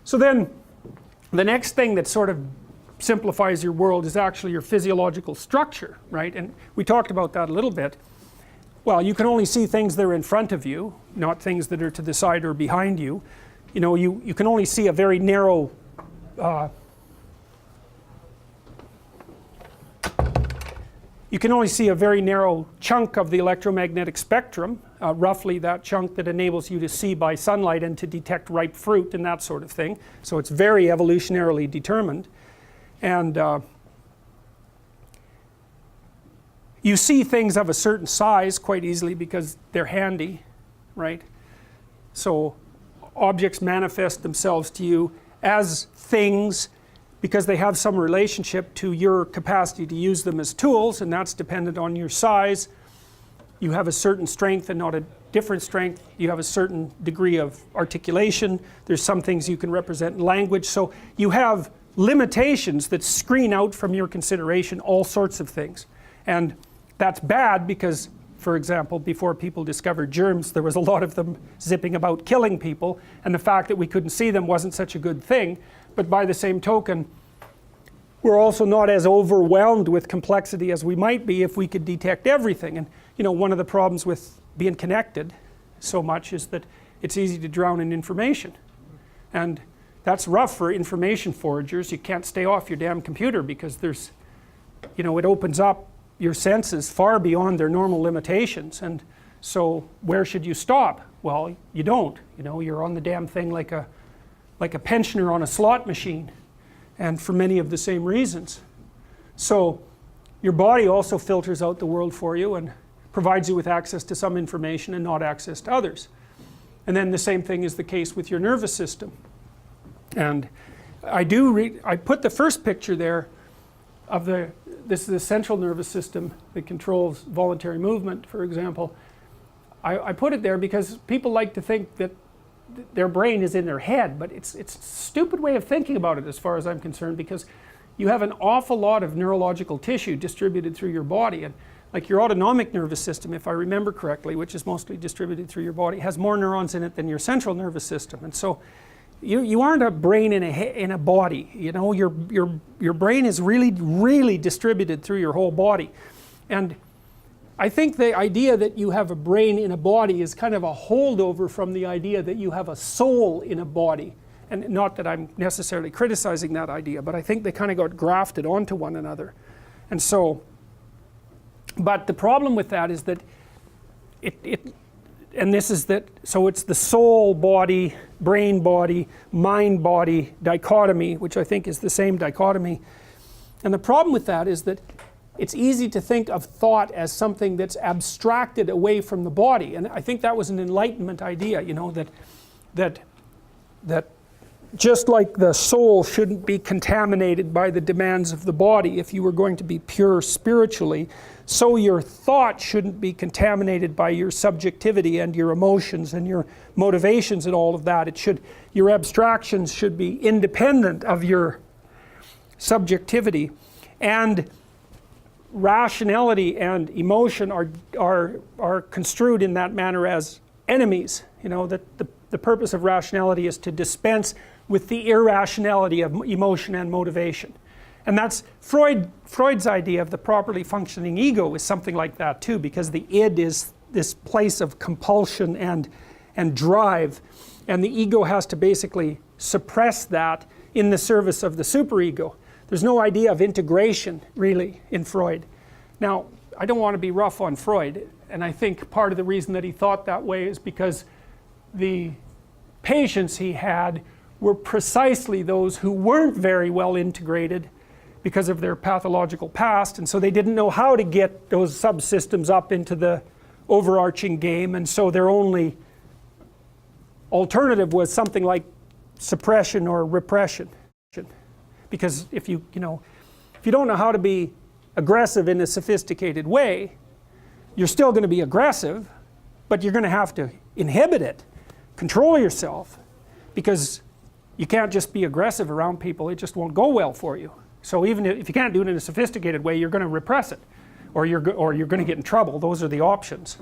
So then the next thing that sort of simplifies your world is actually your physiological structure, right? And we talked about that a little bit. Well, you can only see things that are in front of you, not things that are to the side or behind you. You know, you can only see a very narrow you can only see a very narrow chunk of the electromagnetic spectrum, roughly that chunk that enables you to see by sunlight and to detect ripe fruit and that sort of thing. So it's very evolutionarily determined. And you see things of a certain size quite easily because they're handy, right? So objects manifest themselves to you as things because they have some relationship to your capacity to use them as tools, and that's dependent on your size. You have a certain strength and not a different strength. You have a certain degree of articulation. There's some things you can represent in language. So you have limitations that screen out from your consideration all sorts of things. And that's bad because, for example, before people discovered germs, there was a lot of them zipping about killing people, and the fact that we couldn't see them wasn't such a good thing. But by the same token, we're also not as overwhelmed with complexity as we might be if we could detect everything. And you know, one of the problems with being connected so much is that it's easy to drown in information. And that's rough for information foragers. You can't stay off your damn computer because there's, you know, it opens up your senses far beyond their normal limitations. And so where should you stop? Well, you don't. You know, you're on the damn thing like a pensioner on a slot machine, and for many of the same reasons. So your body also filters out the world for you and provides you with access to some information and not access to others. And then the same thing is the case with your nervous system. And I put the first picture there of this is the central nervous system that controls voluntary movement, for example. I put it there because people like to think that their brain is in their head, but it's a stupid way of thinking about it as far as I'm concerned, because you have an awful lot of neurological tissue distributed through your body. And like your autonomic nervous system, if I remember correctly, which is mostly distributed through your body, has more neurons in it than your central nervous system. And so you aren't a brain in a body. You know, your brain is really distributed through your whole body. And I think the idea that you have a brain in a body is kind of a holdover from the idea that you have a soul in a body. And not that I'm necessarily criticizing that idea, but I think they kind of got grafted onto one another. And so, but the problem with that is that and this is that, so it's the soul body, brain body, mind body dichotomy, which I think is the same dichotomy. And the problem with that is that it's easy to think of thought as something that's abstracted away from the body. And I think that was an Enlightenment idea, you know, that just like the soul shouldn't be contaminated by the demands of the body if you were going to be pure spiritually, so your thought shouldn't be contaminated by your subjectivity and your emotions and your motivations and all of that. Your abstractions should be independent of your subjectivity. And rationality and emotion are construed in that manner as enemies. You know, that the purpose of rationality is to dispense with the irrationality of emotion and motivation. And that's Freud's idea of the properly functioning ego is something like that too, because the id is this place of compulsion and drive, and the ego has to basically suppress that in the service of the superego. There's no idea of integration, really, in Freud. Now, I don't want to be rough on Freud, and I think part of the reason that he thought that way is because the patients he had were precisely those who weren't very well integrated because of their pathological past, and so they didn't know how to get those subsystems up into the overarching game, and so their only alternative was something like suppression or repression. Because if you don't know how to be aggressive in a sophisticated way, you're still going to be aggressive, but you're going to have to inhibit it, control yourself, because you can't just be aggressive around people. It just won't go well for you. So even if you can't do it in a sophisticated way, you're going to repress it, or you're going to get in trouble. Those are the options.